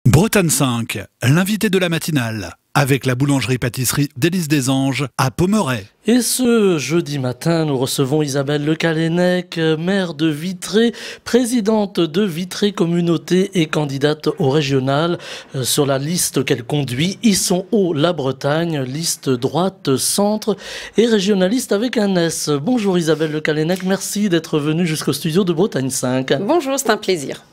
Bretagne 5, l'invité de la matinale, avec la boulangerie-pâtisserie d'Élise des Anges à Pommerais. Et ce jeudi matin, nous recevons Isabelle Le Callennec, maire de Vitré, présidente de Vitré Communauté et candidate au régional. Sur la liste qu'elle conduit, ils sont haut la Bretagne, liste droite, centre et régionaliste avec un S. Bonjour Isabelle Le Callennec, merci d'être venue jusqu'au studio de Bretagne 5. Bonjour, c'est un plaisir.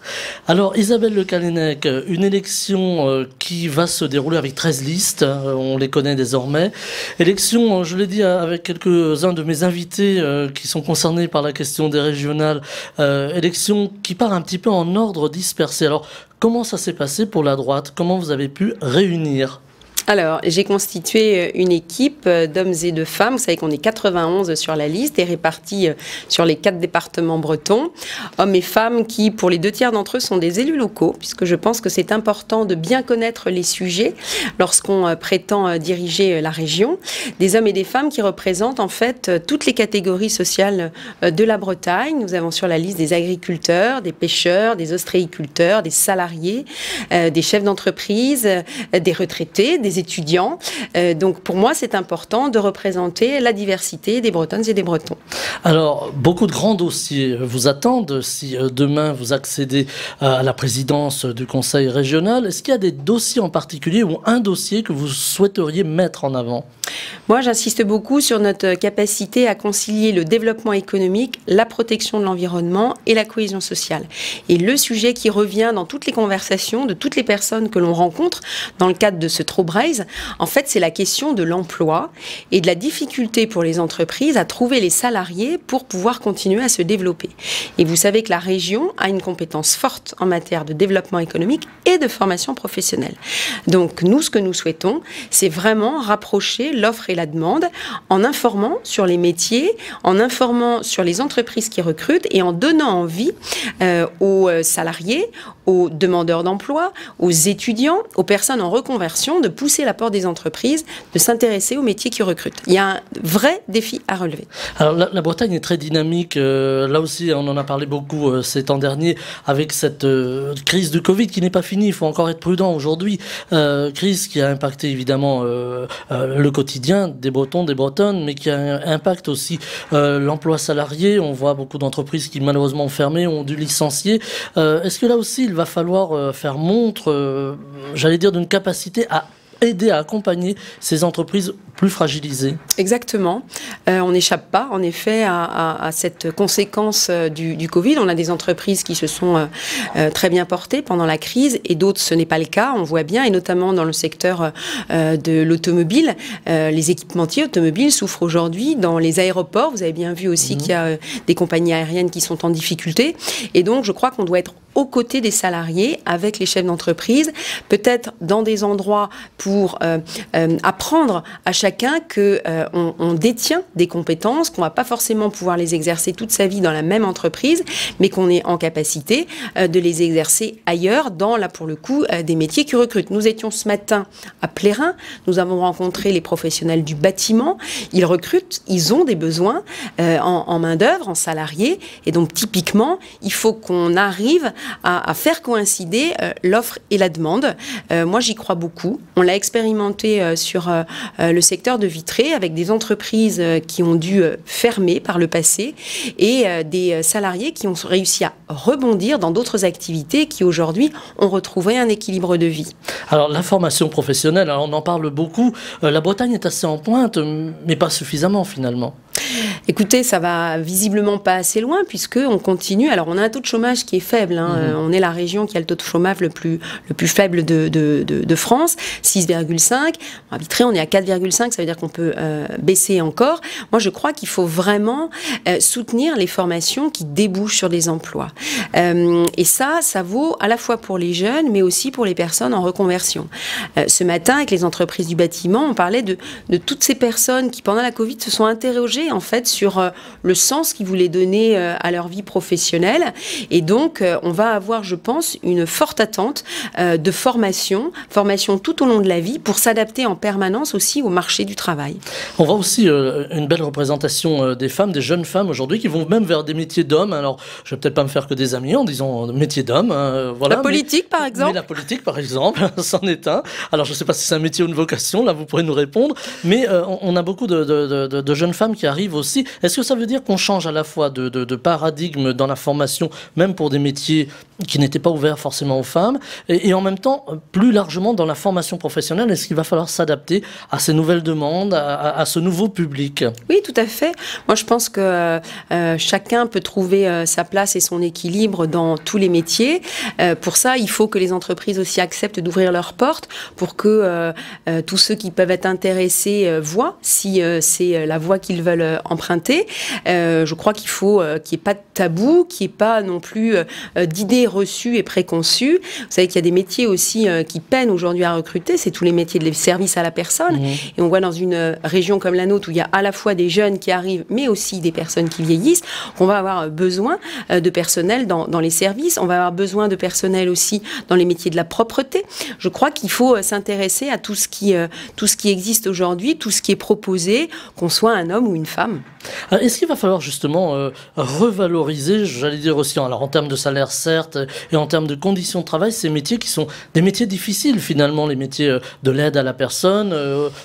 Alors Isabelle Le Callennec, une élection qui va se dérouler avec 13 listes, on les connaît désormais. Élection, je l'ai dit avec quelques-uns de mes invités qui sont concernés par la question des régionales, élection qui part un petit peu en ordre dispersé. Alors, comment ça s'est passé pour la droite? Comment vous avez pu réunir ? Alors, j'ai constitué une équipe d'hommes et de femmes. Vous savez qu'on est 91 sur la liste et répartis sur les 4 départements bretons. Hommes et femmes qui, pour les 2 tiers d'entre eux, sont des élus locaux, puisque je pense que c'est important de bien connaître les sujets lorsqu'on prétend diriger la région. Des hommes et des femmes qui représentent en fait toutes les catégories sociales de la Bretagne. Nous avons sur la liste des agriculteurs, des pêcheurs, des ostréiculteurs, des salariés, des chefs d'entreprise, des retraités, des étudiants. Donc pour moi, c'est important de représenter la diversité des Bretonnes et des Bretons. Alors, beaucoup de grands dossiers vous attendent si demain vous accédez à la présidence du Conseil régional. Est-ce qu'il y a des dossiers en particulier ou un dossier que vous souhaiteriez mettre en avant ? Moi, j'insiste beaucoup sur notre capacité à concilier le développement économique, la protection de l'environnement et la cohésion sociale. Et le sujet qui revient dans toutes les conversations de toutes les personnes que l'on rencontre dans le cadre de ce Trobraise, en fait, c'est la question de l'emploi et de la difficulté pour les entreprises à trouver les salariés pour pouvoir continuer à se développer. Et vous savez que la région a une compétence forte en matière de développement économique et de formation professionnelle. Donc, nous, ce que nous souhaitons, c'est vraiment rapprocher l'offre et la demande en informant sur les métiers, en informant sur les entreprises qui recrutent et en donnant envie aux salariés, aux demandeurs d'emploi, aux étudiants, aux personnes en reconversion de pousser la porte des entreprises, de s'intéresser aux métiers qui recrutent. Il y a un vrai défi à relever. Alors la Bretagne est très dynamique, là aussi on en a parlé beaucoup ces temps derniers avec cette crise du Covid qui n'est pas finie, il faut encore être prudent aujourd'hui. Crise qui a impacté évidemment le quotidien des Bretons, des Bretonnes, mais qui impacte aussi l'emploi salarié. On voit beaucoup d'entreprises qui malheureusement ont fermé, ont dû licencier. Est-ce que là aussi il va falloir faire montre, j'allais dire, d'une capacité à aider à accompagner ces entreprises plus fragilisées? Exactement. On n'échappe pas, en effet, à cette conséquence du Covid. On a des entreprises qui se sont très bien portées pendant la crise et d'autres, ce n'est pas le cas. On voit bien, et notamment dans le secteur de l'automobile, les équipementiers automobiles souffrent aujourd'hui dans les aéroports. Vous avez bien vu aussi qu'il y a des compagnies aériennes qui sont en difficulté. Et donc, je crois qu'on doit être aux côtés des salariés, avec les chefs d'entreprise, peut-être dans des endroits pour apprendre à chacun qu'on détient des compétences, qu'on ne va pas forcément pouvoir les exercer toute sa vie dans la même entreprise, mais qu'on est en capacité de les exercer ailleurs, dans, là pour le coup, des métiers qui recrutent. Nous étions ce matin à Plérin, nous avons rencontré les professionnels du bâtiment, ils recrutent, ils ont des besoins en main-d'œuvre, en salariés, et donc typiquement, il faut qu'on arrive à faire coïncider l'offre et la demande. Moi, j'y crois beaucoup. On l'a expérimenté sur le secteur de Vitré avec des entreprises qui ont dû fermer par le passé et des salariés qui ont réussi à rebondir dans d'autres activités qui aujourd'hui ont retrouvé un équilibre de vie. Alors, la formation professionnelle, alors on en parle beaucoup. La Bretagne est assez en pointe, mais pas suffisamment finalement. Écoutez, ça va visiblement pas assez loin puisque on continue. Alors, on a un taux de chômage qui est faible. On est la région qui a le taux de chômage le plus faible de France, 6,5. À Vitré, on est à 4,5. Ça veut dire qu'on peut baisser encore. Moi, je crois qu'il faut vraiment soutenir les formations qui débouchent sur des emplois. Et ça vaut à la fois pour les jeunes, mais aussi pour les personnes en reconversion. Ce matin, avec les entreprises du bâtiment, on parlait de toutes ces personnes qui, pendant la Covid, se sont interrogées en fait sur le sens qu'ils voulaient donner à leur vie professionnelle. Et donc, on va avoir, je pense, une forte attente de formation tout au long de la vie pour s'adapter en permanence aussi au marché du travail. On voit aussi une belle représentation des femmes, des jeunes femmes aujourd'hui qui vont même vers des métiers d'hommes. Alors, je vais peut-être pas me faire que des amis en disant métier d'homme. Voilà, la politique, par exemple. Mais la politique, par exemple, c'en est un. Alors, je ne sais pas si c'est un métier ou une vocation, là, vous pourrez nous répondre. Mais on a beaucoup de jeunes femmes qui arrivent aussi. Est-ce que ça veut dire qu'on change à la fois de paradigme dans la formation, même pour des métiers qui n'étaient pas ouverts forcément aux femmes, et en même temps, plus largement dans la formation professionnelle, est-ce qu'il va falloir s'adapter à ces nouvelles demandes, à ce nouveau public? Oui, tout à fait. Moi, je pense que chacun peut trouver sa place et son équilibre dans tous les métiers. Pour ça, il faut que les entreprises aussi acceptent d'ouvrir leurs portes pour que tous ceux qui peuvent être intéressés voient si c'est la voie qu'ils veulent emprunter. Je crois qu'il faut qu'il n'y ait pas de tabou, qu'il n'y ait pas non plus d'idées reçues et préconçues. Vous savez qu'il y a des métiers aussi qui peinent aujourd'hui à recruter, c'est tous les métiers de service à la personne. Et on voit dans une région comme la nôtre où il y a à la fois des jeunes qui arrivent, mais aussi des personnes qui vieillissent, qu'on va avoir besoin de personnel dans les services. On va avoir besoin de personnel aussi dans les métiers de la propreté. Je crois qu'il faut s'intéresser à tout ce qui existe aujourd'hui, tout ce qui est proposé, qu'on soit un homme ou une femme. Est-ce qu'il va falloir justement revaloriser, j'allais dire aussi, alors en termes de salaire certes, et en termes de conditions de travail, ces métiers qui sont des métiers difficiles finalement, les métiers de l'aide à la personne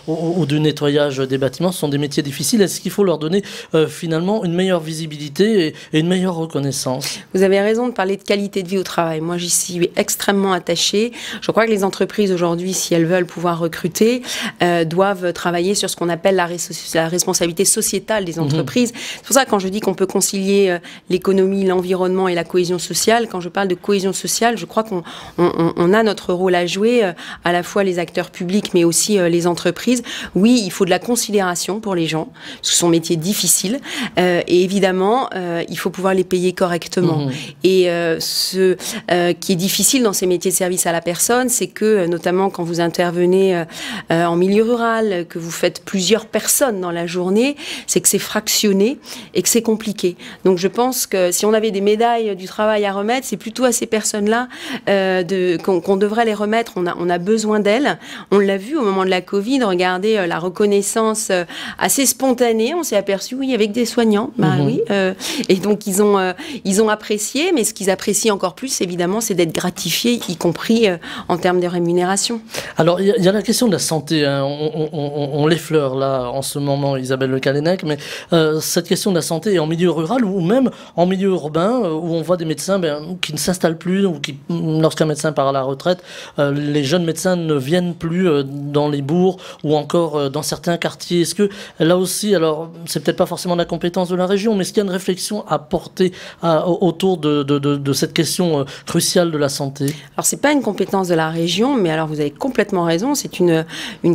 ou du nettoyage des bâtiments, ce sont des métiers difficiles. Est-ce qu'il faut leur donner finalement une meilleure visibilité et une meilleure reconnaissance? Vous avez raison de parler de qualité de vie au travail. Moi, j'y suis extrêmement attachée. Je crois que les entreprises aujourd'hui, si elles veulent pouvoir recruter, doivent travailler sur ce qu'on appelle la responsabilité sociétale des entreprises. C'est pour ça que quand je dis qu'on peut concilier l'économie, l'environnement et la cohésion sociale, quand je parle de cohésion sociale, je crois qu'on a notre rôle à jouer, à la fois les acteurs publics, mais aussi les entreprises. Oui, il faut de la considération pour les gens. Ce sont métiers difficiles. Et évidemment, il faut pouvoir les payer correctement. Et ce qui est difficile dans ces métiers de service à la personne, c'est que, notamment quand vous intervenez en milieu rural, que vous faites plusieurs personnes dans la journée, c'est que c'est fractionné et que c'est compliqué. Donc je pense que si on avait des médailles du travail à remettre, c'est plutôt à ces personnes-là qu'on devrait les remettre. On a besoin d'elles. On l'a vu au moment de la Covid, regardez la reconnaissance assez spontanée. On s'est aperçu, oui, avec des soignants. Oui. Et donc ils ont apprécié, mais ce qu'ils apprécient encore plus, évidemment, c'est d'être gratifiés, y compris en termes de rémunération. Alors, il y a la question de la santé. Hein. On l'effleure là en ce moment, Isabelle Le Callennec, mais cette question de la santé est en milieu rural ou même en milieu urbain où on voit des médecins qui ne s'installent plus ou qui, lorsqu'un médecin part à la retraite, les jeunes médecins ne viennent plus dans les bourgs ou encore dans certains quartiers. Est-ce que là aussi, alors c'est peut-être pas forcément la compétence de la région, mais est-ce qu'il y a une réflexion à porter autour de cette question cruciale de la santé? Alors c'est pas une compétence de la région, mais alors vous avez complètement raison, c'est une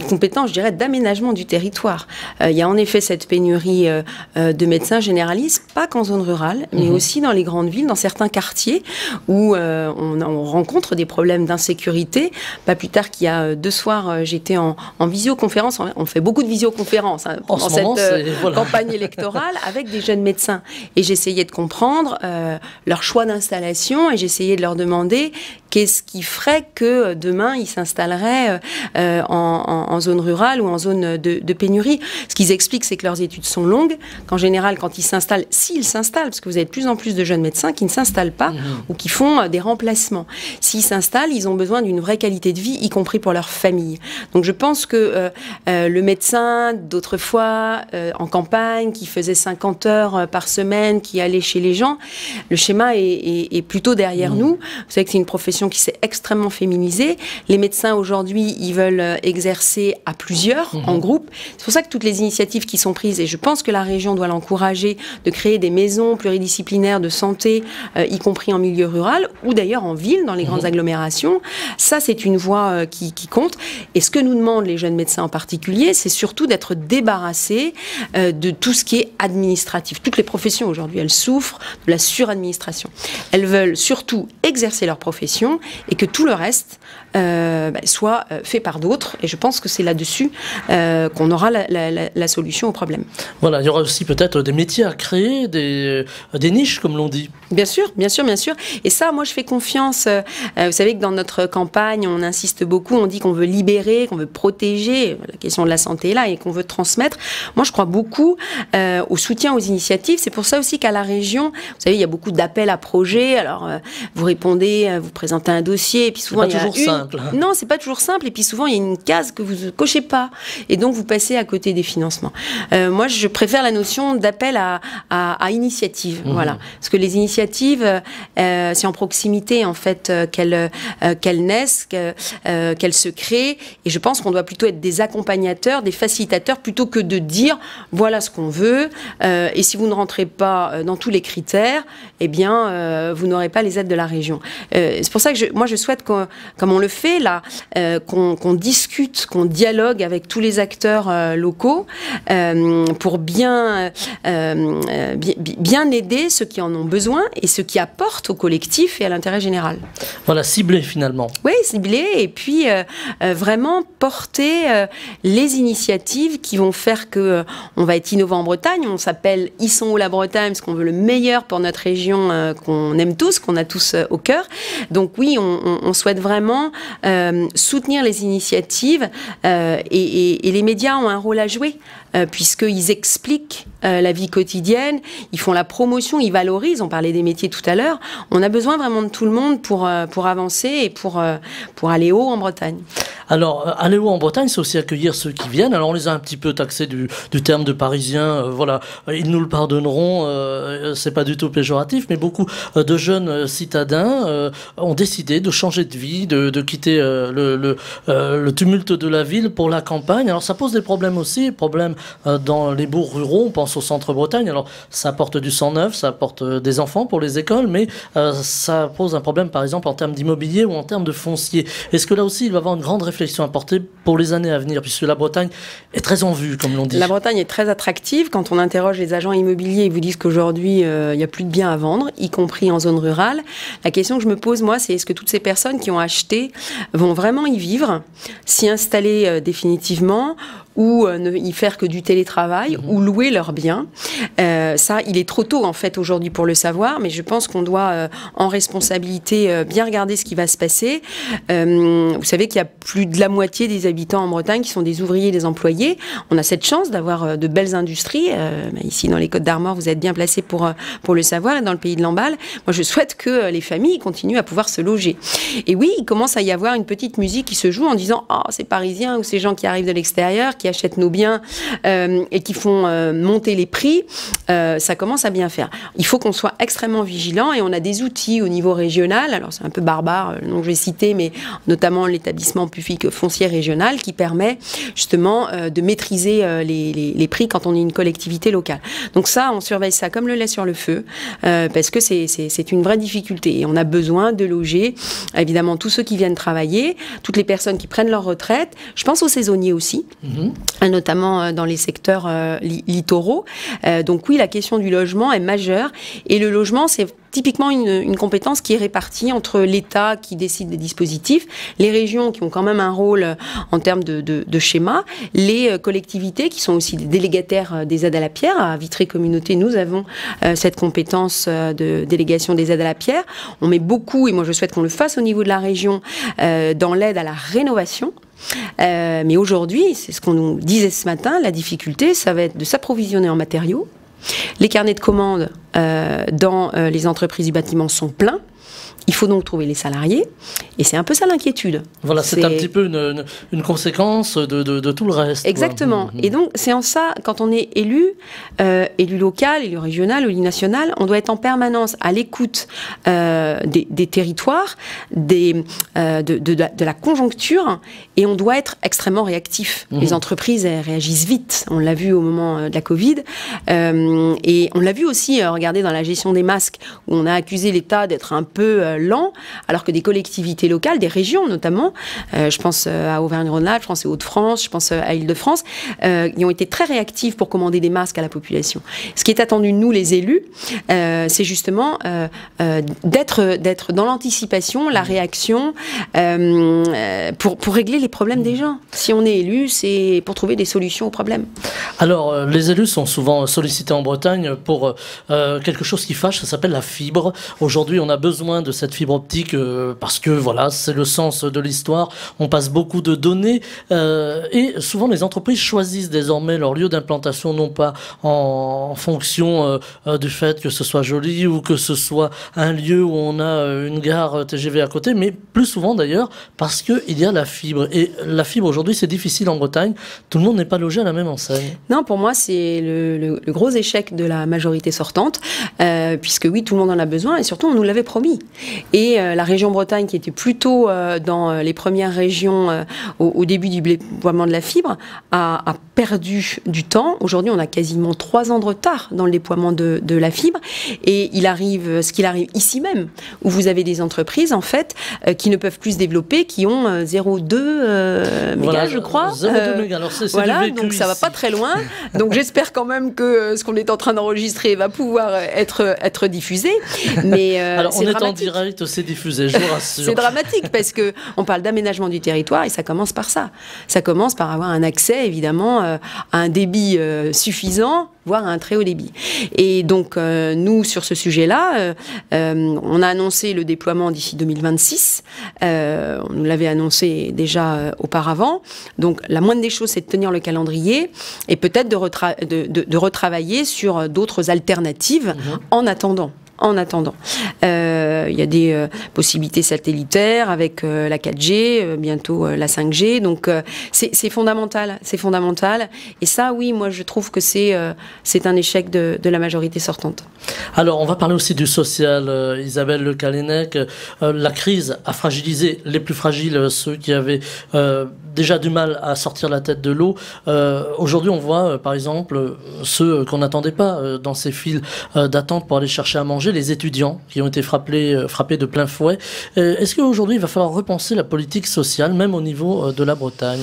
compétence, je dirais, d'aménagement du territoire. Il y a en effet cette pénurie de médecins généralistes, pas qu'en zone rurale, mais aussi dans les grandes villes, dans certains quartiers où on rencontre des problèmes d'insécurité. Pas plus tard qu'il y a 2 soirs, j'étais en visioconférence. On fait beaucoup de visioconférences pendant cette campagne électorale avec des jeunes médecins. Et j'essayais de comprendre leur choix d'installation et j'essayais de leur demander qu'est-ce qui ferait que demain ils s'installeraient en zone rurale ou en zone de pénurie. Ce qu'ils expliquent, c'est que leurs études sont longues, qu'en général, quand ils s'installent, s'ils s'installent, parce que vous avez de plus en plus de jeunes médecins qui ne s'installent pas ou qui font des remplacements. S'ils s'installent, ils ont besoin d'une vraie qualité de vie, y compris pour leur famille. Donc je pense que le médecin d'autrefois, en campagne, qui faisait 50 heures par semaine, qui allait chez les gens, le schéma est plutôt derrière nous. Vous savez que c'est une profession qui s'est extrêmement féminisée. Les médecins aujourd'hui, ils veulent exercer à plusieurs, en groupe. C'est pour ça que toutes les initiatives qui sont prises, et je pense que la région doit l'encourager, de créer des maisons pluridisciplinaires de santé, y compris en milieu rural, ou d'ailleurs en ville, dans les grandes agglomérations. Ça, c'est une voie qui compte. Et ce que nous demandent les jeunes médecins en particulier, c'est surtout d'être débarrassés de tout ce qui est administratif. Toutes les professions aujourd'hui, elles souffrent de la suradministration. Elles veulent surtout exercer leur profession et que tout le reste soit fait par d'autres. Et je pense que c'est là-dessus qu'on aura la solution au problème. Voilà, il y aura aussi peut-être des métiers à créer, des niches, comme l'on dit. Bien sûr, bien sûr, bien sûr. Et ça, moi, je fais confiance. Vous savez que dans notre campagne, on insiste beaucoup, on dit qu'on veut libérer, qu'on veut protéger, la question de la santé est là, et qu'on veut transmettre. Moi, je crois beaucoup au soutien aux initiatives. C'est pour ça aussi qu'à la région, vous savez, il y a beaucoup d'appels à projets. Alors, vous répondez, vous présentez un dossier, et puis souvent, il y a toujours simple. Non, c'est pas toujours simple. Et puis souvent, il y a une case que vous ne cochez pas. Et donc, vous passez à côté des financements. Moi, je préfère la notion d'appel à initiative. Voilà. Parce que les initiatives, c'est en proximité, en fait, qu'elles naissent, qu'elles se créent. Et je pense qu'on doit plutôt être des accompagnateurs, des facilitateurs, plutôt que de dire, voilà ce qu'on veut. Et si vous ne rentrez pas dans tous les critères, eh bien, vous n'aurez pas les aides de la région. C'est pour ça que moi, je souhaite, comme on le fait là, qu'on discute, qu'on dialogue avec tous les acteurs locaux pour bien aider ceux qui en ont besoin et ceux qui apportent au collectif et à l'intérêt général. Voilà, cibler finalement. Oui, cibler et puis vraiment porter les initiatives qui vont faire que on va être innovant en Bretagne. On s'appelle Ils sont où la Bretagne parce qu'on veut le meilleur pour notre région qu'on aime tous, qu'on a tous au cœur. Donc oui, on souhaite vraiment soutenir les initiatives et les médias ont un rôle à jouer puisqu'ils expliquent la vie quotidienne, ils font la promotion, ils valorisent, on parlait des métiers tout à l'heure, on a besoin vraiment de tout le monde pour avancer et pour aller haut en Bretagne. Alors, aller haut en Bretagne, c'est aussi accueillir ceux qui viennent. Alors, on les a un petit peu taxés du terme de Parisiens. Voilà, ils nous le pardonneront. C'est pas du tout péjoratif, mais beaucoup de jeunes citadins ont décidé de changer de vie, de quitter le tumulte de la ville pour la campagne. Alors, ça pose des problèmes aussi, problèmes dans les bourgs ruraux. On pense au centre-Bretagne. Alors, ça apporte du sang neuf, ça apporte des enfants pour les écoles, mais ça pose un problème, par exemple, en termes d'immobilier ou en termes de foncier. Est-ce que là aussi, il va y avoir une grande réflexion à porter pour les années à venir, puisque la Bretagne est très en vue, comme l'on dit. La Bretagne est très attractive. Quand on interroge les agents immobiliers, ils vous disent qu'aujourd'hui, il n'y a plus de biens à vendre, y compris en zone rurale. La question que je me pose, moi, c'est est-ce que toutes ces personnes qui ont acheté vont vraiment y vivre, s'y installer définitivement, ou ne y faire que du télétravail, ou louer leurs biens. Ça, il est trop tôt, en fait, aujourd'hui pour le savoir, mais je pense qu'on doit, en responsabilité, bien regarder ce qui va se passer. Vous savez qu'il y a plus de la moitié des habitants en Bretagne qui sont des ouvriers, des employés. On a cette chance d'avoir de belles industries. Ici, dans les Côtes-d'Armor, vous êtes bien placés pour le savoir, et dans le pays de Lamballe. Moi, je souhaite que les familles continuent à pouvoir se loger. Et oui, il commence à y avoir une petite musique qui se joue en disant « Oh, c'est parisien » ou ces gens qui arrivent de l'extérieur, qui achètent nos biens et qui font monter les prix, ça commence à bien faire. Il faut qu'on soit extrêmement vigilant et on a des outils au niveau régional, alors c'est un peu barbare le nom que je vais citer, mais notamment l'établissement public foncier régional qui permet justement de maîtriser les prix quand on est une collectivité locale. Donc ça, on surveille ça comme le lait sur le feu parce que c'est une vraie difficulté et on a besoin de loger évidemment tous ceux qui viennent travailler, toutes les personnes qui prennent leur retraite. Je pense aux saisonniers aussi. Notamment dans les secteurs littoraux. Donc oui, la question du logement est majeure. Et le logement, c'est typiquement une compétence qui est répartie entre l'État qui décide des dispositifs, les régions qui ont quand même un rôle en termes de schéma, les collectivités qui sont aussi des délégataires des aides à la pierre. À Vitré Communauté, nous avons cette compétence de délégation des aides à la pierre. On met beaucoup, et moi je souhaite qu'on le fasse au niveau de la région, dans l'aide à la rénovation. Mais aujourd'hui, c'est ce qu'on nous disait ce matin, la difficulté, ça va être de s'approvisionner en matériaux. Les carnets de commandes dans les entreprises du bâtiment sont pleins. Il faut donc trouver les salariés, et c'est un peu ça l'inquiétude. Voilà, c'est un petit peu une conséquence de tout le reste. Exactement. Et donc, c'est en ça, quand on est élu local, élu régional, élu national, on doit être en permanence à l'écoute des territoires, de la conjoncture, et on doit être extrêmement réactif. Les entreprises, elles réagissent vite. On l'a vu au moment de la Covid, et on l'a vu aussi, regardez, dans la gestion des masques, où on a accusé l'État d'être un peu lent, alors que des collectivités locales, des régions notamment, je pense à Auvergne-Rhône-Alpes, je pense aux Hauts-de-France, je pense à Île-de-France, qui ont été très réactifs pour commander des masques à la population. Ce qui est attendu de nous, les élus, c'est justement d'être dans l'anticipation, la réaction, pour régler les problèmes des gens. Si on est élu, c'est pour trouver des solutions aux problèmes. Alors, les élus sont souvent sollicités en Bretagne pour quelque chose qui fâche, ça s'appelle la fibre. Aujourd'hui, on a besoin de cette fibre optique parce que voilà, c'est le sens de l'histoire. On passe beaucoup de données et souvent les entreprises choisissent désormais leur lieu d'implantation non pas en fonction du fait que ce soit joli ou que ce soit un lieu où on a une gare TGV à côté, mais plus souvent d'ailleurs parce qu'il y a la fibre. Et la fibre aujourd'hui, c'est difficile en Bretagne. Tout le monde n'est pas logé à la même enseigne. Non, pour moi, c'est le gros échec de la majorité sortante, puisque oui, tout le monde en a besoin et surtout, on nous l'avait promis. Et la région Bretagne, qui était plutôt dans les premières régions au début du déploiement de la fibre, a perdu du temps. Aujourd'hui, on a quasiment 3 ans de retard dans le déploiement de la fibre. Et il arrive ce qu'il arrive ici même, où vous avez des entreprises, en fait, qui ne peuvent plus se développer, qui ont 0,2 mégas, je crois. 0,2 mégas. Alors, c'est voilà, du vécu donc ça va ici. pas très loin. Donc j'espère quand même que ce qu'on est en train d'enregistrer va pouvoir être diffusé. Mais alors, on est en dramatique. direct, c'est diffusé, je vous rassure. C'est dramatique parce que on parle d'aménagement du territoire et ça commence par ça. Ça commence par avoir un accès, évidemment, à un débit suffisant, voire à un très haut débit. Et donc, nous, sur ce sujet-là, on a annoncé le déploiement d'ici 2026. On nous l'avait annoncé déjà auparavant. Donc, la moindre des choses, c'est de tenir le calendrier et peut-être de retravailler sur d'autres alternatives en attendant. Il y a des possibilités satellitaires avec la 4G, bientôt la 5G. Donc c'est fondamental, c'est fondamental. Et ça, oui, moi je trouve que c'est un échec de la majorité sortante. Alors on va parler aussi du social, Isabelle Le Callennec. La crise a fragilisé les plus fragiles, ceux qui avaient déjà du mal à sortir la tête de l'eau. Aujourd'hui on voit par exemple ceux qu'on n'attendait pas dans ces files d'attente pour aller chercher à manger, les étudiants qui ont été frappés de plein fouet. Est-ce qu'aujourd'hui il va falloir repenser la politique sociale, même au niveau de la Bretagne ?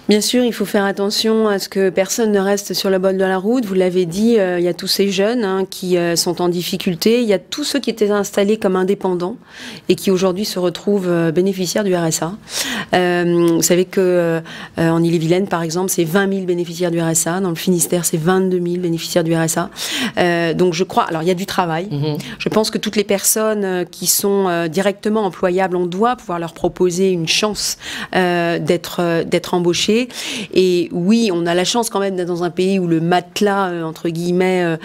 Bien sûr, il faut faire attention à ce que personne ne reste sur le bol de la route. Vous l'avez dit, il y a tous ces jeunes qui sont en difficulté. Il y a tous ceux qui étaient installés comme indépendants et qui aujourd'hui se retrouvent bénéficiaires du RSA. Vous savez que en Ille-et-Vilaine, par exemple, c'est 20 000 bénéficiaires du RSA. Dans le Finistère, c'est 22 000 bénéficiaires du RSA. Donc je crois... Alors il y a du travail. Je pense que toutes les personnes qui sont directement employables, on doit pouvoir leur proposer une chance d'être embauchées. Et oui, on a la chance quand même d'être dans un pays où le matelas, entre guillemets,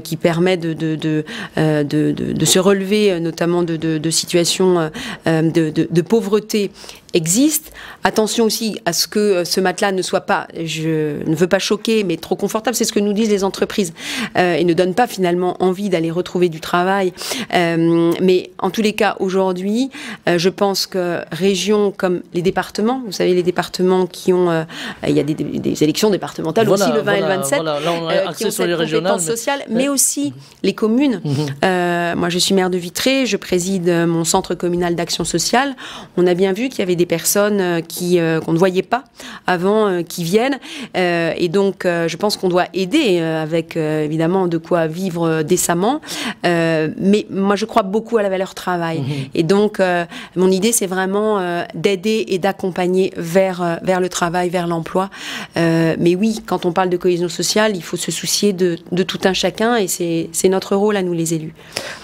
qui permet de se relever, notamment de situations de pauvreté, existe. Attention aussi à ce que ce matelas ne soit pas, je ne veux pas choquer, mais trop confortable. C'est ce que nous disent les entreprises et ne donne pas finalement envie d'aller retrouver du travail. Mais en tous les cas, aujourd'hui, je pense que régions comme les départements, vous savez, les départements qui ont... il y a des élections départementales aussi, le 20 et le 27, là, on a accès qui ont sur les cette régionales, compétence sociale, mais aussi les communes. Moi, je suis maire de Vitré, je préside mon centre communal d'action sociale. On a bien vu qu'il y avait des personnes qu'on ne voyait pas avant qui viennent. Et donc, je pense qu'on doit aider avec, évidemment, de quoi vivre décemment. Mais moi, je crois beaucoup à la valeur travail. Et donc, mon idée, c'est vraiment d'aider et d'accompagner vers le travail, vers l'emploi. Mais oui, quand on parle de cohésion sociale, il faut se soucier de tout un chacun et c'est notre rôle à nous, les élus.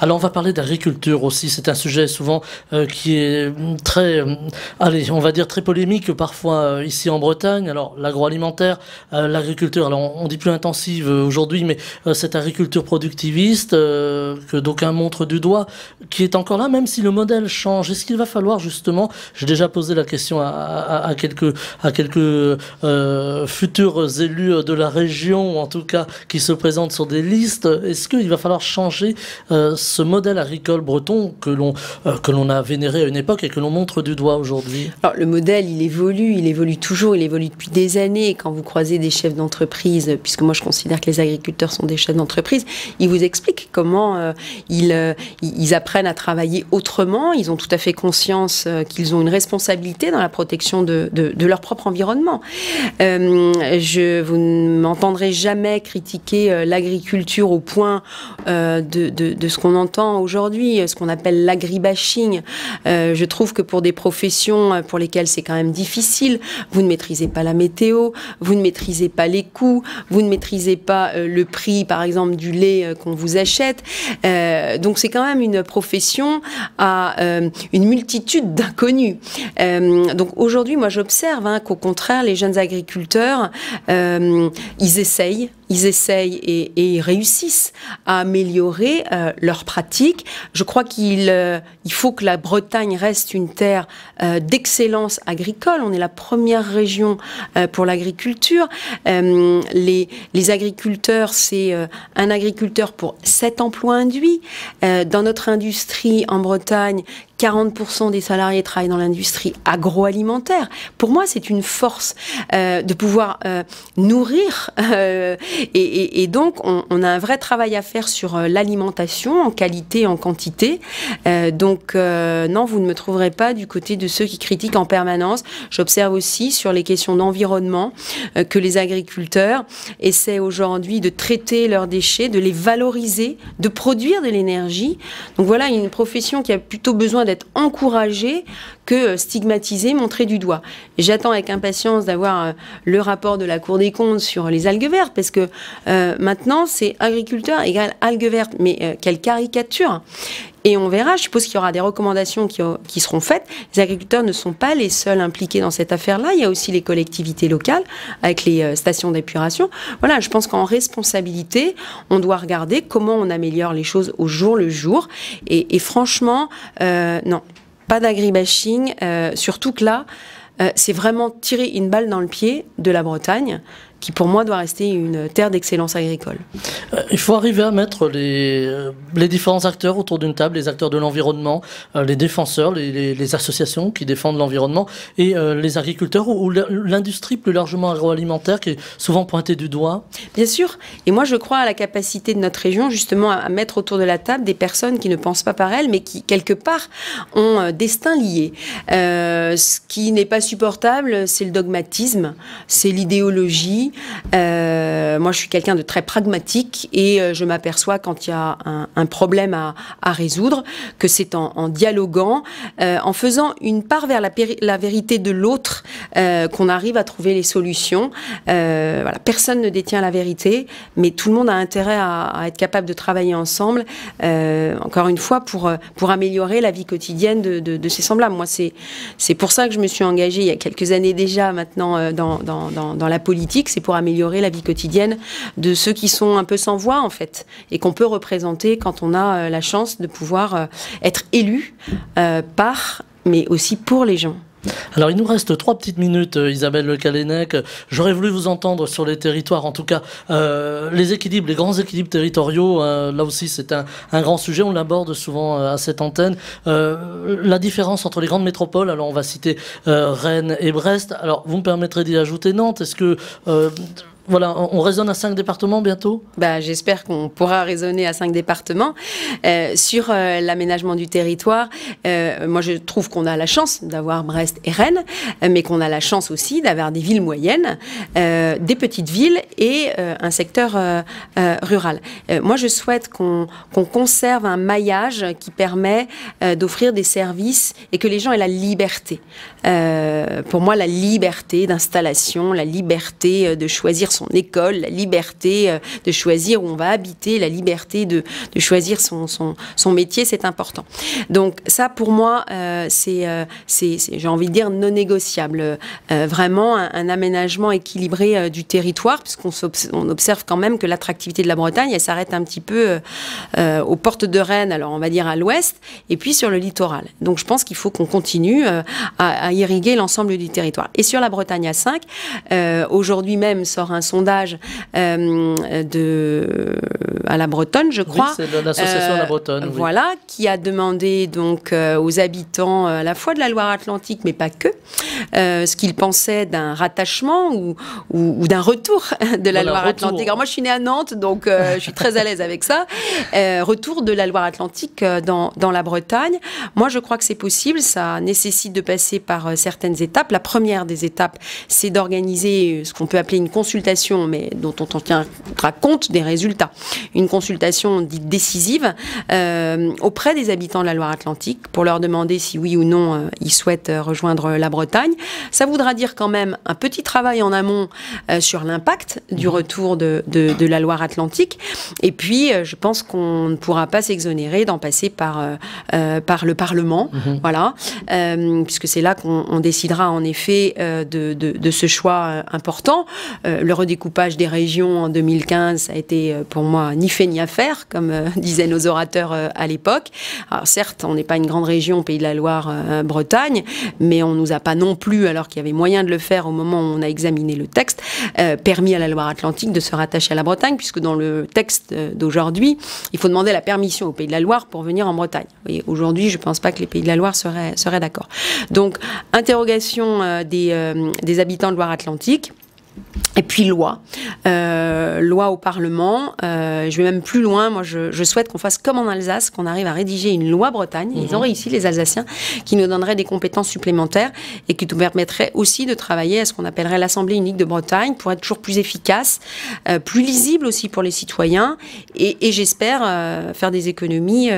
Alors, on va parler d'agriculture aussi. C'est un sujet souvent qui est très... allez, on va dire très polémique parfois ici en Bretagne. Alors l'agroalimentaire, l'agriculture, alors on dit plus intensive aujourd'hui, mais cette agriculture productiviste que d'aucuns montrent du doigt, qui est encore là, même si le modèle change. Est-ce qu'il va falloir justement, j'ai déjà posé la question à quelques futurs élus de la région, ou en tout cas qui se présentent sur des listes, est-ce qu'il va falloir changer ce modèle agricole breton que l'on a vénéré à une époque et que l'on montre du doigt aujourd'hui ? aujourd'hui? Alors, le modèle, il évolue toujours, il évolue depuis des années. Quand vous croisez des chefs d'entreprise, puisque moi je considère que les agriculteurs sont des chefs d'entreprise, ils vous expliquent comment ils apprennent à travailler autrement. Ils ont tout à fait conscience qu'ils ont une responsabilité dans la protection de leur propre environnement. Vous ne m'entendrez jamais critiquer l'agriculture au point de ce qu'on entend aujourd'hui, ce qu'on appelle l'agribashing. Je trouve que pour des professions pour lesquelles c'est quand même difficile, vous ne maîtrisez pas la météo, vous ne maîtrisez pas les coûts, vous ne maîtrisez pas le prix, par exemple, du lait qu'on vous achète. Donc c'est quand même une profession à une multitude d'inconnus. Donc aujourd'hui, moi j'observe qu'au contraire, les jeunes agriculteurs, ils essayent et ils réussissent à améliorer leurs pratiques. Je crois qu'il faut que la Bretagne reste une terre d'excellence agricole. On est la première région pour l'agriculture. Les agriculteurs, c'est un agriculteur pour 7 emplois induits. Dans notre industrie en Bretagne, 40% des salariés travaillent dans l'industrie agroalimentaire. Pour moi, c'est une force de pouvoir nourrir. Et donc, on a un vrai travail à faire sur l'alimentation, en qualité, en quantité. Donc, non, vous ne me trouverez pas du côté de ceux qui critiquent en permanence. J'observe aussi sur les questions d'environnement que les agriculteurs essaient aujourd'hui de traiter leurs déchets, de les valoriser, de produire de l'énergie. Donc voilà, une profession qui a plutôt besoin d'être encouragée que stigmatisée, montrée du doigt. Et j'attends avec impatience d'avoir le rapport de la Cour des comptes sur les algues vertes, parce que maintenant, c'est agriculteur égale algues vertes. Mais quelle caricature! Et on verra, je suppose qu'il y aura des recommandations qui seront faites. Les agriculteurs ne sont pas les seuls impliqués dans cette affaire-là. Il y a aussi les collectivités locales avec les stations d'épuration. Voilà, je pense qu'en responsabilité, on doit regarder comment on améliore les choses au jour le jour. Et franchement, non, pas d'agribashing. Surtout que là, c'est vraiment tirer une balle dans le pied de la Bretagne, qui pour moi doit rester une terre d'excellence agricole. Il faut arriver à mettre les différents acteurs autour d'une table, les acteurs de l'environnement, les défenseurs, les associations qui défendent l'environnement et les agriculteurs ou l'industrie plus largement agroalimentaire qui est souvent pointée du doigt. Bien sûr, et moi je crois à la capacité de notre région justement à mettre autour de la table des personnes qui ne pensent pas par elles mais qui quelque part ont un destin lié. Ce qui n'est pas supportable, c'est le dogmatisme, c'est l'idéologie. Moi, je suis quelqu'un de très pragmatique et je m'aperçois quand il y a un problème à résoudre, que c'est en dialoguant, en faisant une part vers la vérité de l'autre, qu'on arrive à trouver les solutions. Voilà, personne ne détient la vérité, mais tout le monde a intérêt à être capable de travailler ensemble, encore une fois, pour améliorer la vie quotidienne de ses semblables. Moi, c'est pour ça que je me suis engagée il y a quelques années déjà maintenant dans la politique. C'est pour améliorer la vie quotidienne de ceux qui sont un peu sans voix en fait et qu'on peut représenter quand on a la chance de pouvoir être élu par, mais aussi pour les gens. Alors, il nous reste 3 petites minutes, Isabelle Le Callennec. J'aurais voulu vous entendre sur les territoires, en tout cas, les équilibres, les grands équilibres territoriaux. Là aussi, c'est un grand sujet, on l'aborde souvent à cette antenne. La différence entre les grandes métropoles, alors on va citer Rennes et Brest. Alors, vous me permettrez d'y ajouter Nantes. Est-ce que... voilà, on raisonne à 5 départements bientôt? J'espère qu'on pourra raisonner à 5 départements. Sur l'aménagement du territoire, moi je trouve qu'on a la chance d'avoir Brest et Rennes, mais qu'on a la chance aussi d'avoir des villes moyennes, des petites villes et un secteur rural. Moi je souhaite qu'on conserve un maillage qui permet d'offrir des services et que les gens aient la liberté. Pour moi, la liberté d'installation, la liberté de choisir son école, la liberté de choisir où on va habiter, la liberté de choisir son métier, c'est important. Donc ça, pour moi, c'est j'ai envie de dire, non négociable. Vraiment un aménagement équilibré du territoire, puisqu'on observe quand même que l'attractivité de la Bretagne, elle s'arrête un petit peu aux portes de Rennes, alors on va dire à l'ouest, et puis sur le littoral. Donc je pense qu'il faut qu'on continue à irriguer l'ensemble du territoire. Et sur la Bretagne à 5, aujourd'hui même sort un sondage à la Bretonne, je crois. Oui, c'est l'association à la Bretonne. Oui. Voilà, qui a demandé donc aux habitants à la fois de la Loire-Atlantique, mais pas que, ce qu'ils pensaient d'un rattachement ou d'un retour de la Loire-Atlantique. Alors moi, je suis née à Nantes, donc je suis très à l'aise avec ça. Retour de la Loire-Atlantique dans la Bretagne. Moi, je crois que c'est possible. Ça nécessite de passer par certaines étapes. La première des étapes, c'est d'organiser ce qu'on peut appeler une consultation, mais dont on tiendra compte des résultats. Une consultation dite décisive auprès des habitants de la Loire-Atlantique pour leur demander si oui ou non ils souhaitent rejoindre la Bretagne. Ça voudra dire quand même un petit travail en amont sur l'impact du retour de la Loire-Atlantique. Et puis, je pense qu'on ne pourra pas s'exonérer d'en passer par le Parlement, voilà, puisque c'est là qu'on décidera en effet de ce choix important. Le redécoupage des régions en 2015, ça a été pour moi ni fait ni à faire, comme disaient nos orateurs à l'époque. Alors certes, on n'est pas une grande région, Pays de la Loire, Bretagne, mais on nous a pas non plus, alors qu'il y avait moyen de le faire au moment où on a examiné le texte, permis à la Loire-Atlantique de se rattacher à la Bretagne, puisque dans le texte d'aujourd'hui, il faut demander la permission au Pays de la Loire pour venir en Bretagne. Et aujourd'hui, je ne pense pas que les Pays de la Loire seraient d'accord. Donc, interrogation des habitants de Loire-Atlantique. Et puis loi au Parlement. Je vais même plus loin. Moi, je souhaite qu'on fasse comme en Alsace, qu'on arrive à rédiger une loi Bretagne. Ils ont réussi, les Alsaciens, qui nous donnerait des compétences supplémentaires et qui nous permettrait aussi de travailler à ce qu'on appellerait l'Assemblée unique de Bretagne pour être toujours plus efficace, plus lisible aussi pour les citoyens et j'espère faire des économies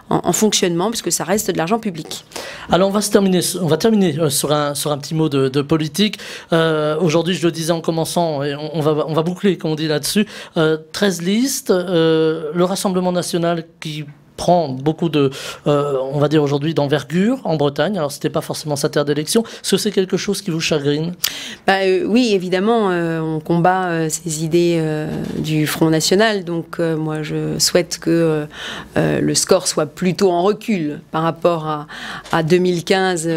en fonctionnement puisque ça reste de l'argent public. Alors on va terminer sur un petit mot de politique. Aujourd'hui, je le disais en commençant, et on va boucler, comme on dit là-dessus, 13 listes, le Rassemblement national qui prend beaucoup de, on va dire aujourd'hui, d'envergure en Bretagne. Alors, c'était pas forcément sa terre d'élection. Est-ce que c'est quelque chose qui vous chagrine ? Oui, évidemment, on combat ces idées du Front National. Donc, moi, je souhaite que le score soit plutôt en recul par rapport à 2015,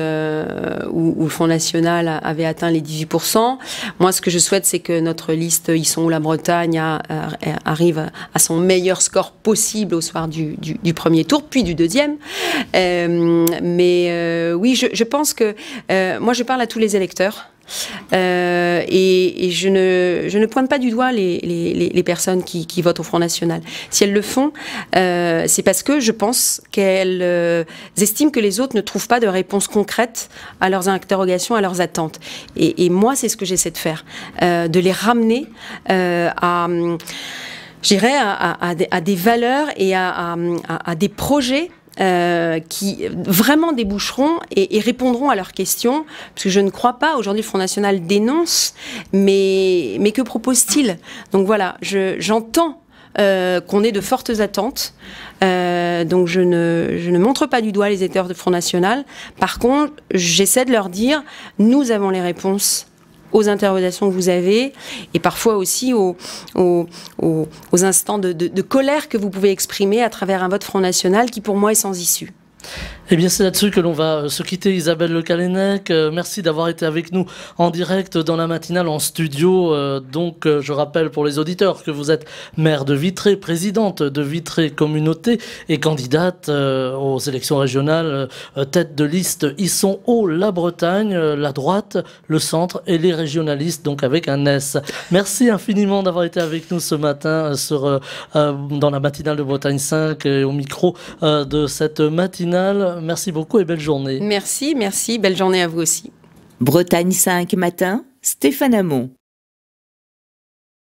où le Front National avait atteint les 18%. Moi, ce que je souhaite, c'est que notre liste Ils sont où la Bretagne arrive à son meilleur score possible au soir du premier tour, puis du deuxième. Oui, je pense que moi, je parle à tous les électeurs. Et je ne pointe pas du doigt les personnes qui votent au Front National. Si elles le font, c'est parce que je pense qu'elles estiment que les autres ne trouvent pas de réponse concrète à leurs interrogations, à leurs attentes. Et moi, c'est ce que j'essaie de faire, de les ramener je dirais, à des valeurs et à des projets qui vraiment déboucheront et répondront à leurs questions, parce que je ne crois pas, aujourd'hui le Front National dénonce, mais que propose-t-il? Donc voilà, j'entends qu'on ait de fortes attentes, donc je ne montre pas du doigt les électeurs du Front National. Par contre, j'essaie de leur dire, nous avons les réponses aux interrogations que vous avez et parfois aussi aux instants de colère que vous pouvez exprimer à travers un vote Front National qui pour moi est sans issue. Eh bien, c'est là-dessus que l'on va se quitter, Isabelle Le Callennec. Merci d'avoir été avec nous en direct dans la matinale en studio. Je rappelle pour les auditeurs que vous êtes maire de Vitré, présidente de Vitré Communauté et candidate aux élections régionales, tête de liste Ils sont où la Bretagne, la droite, le centre et les régionalistes, donc avec un S. Merci infiniment d'avoir été avec nous ce matin dans la matinale de Bretagne 5 et au micro de cette matinale. Merci beaucoup et belle journée. Merci, belle journée à vous aussi. Bretagne 5 matin, Stéphane Hamon.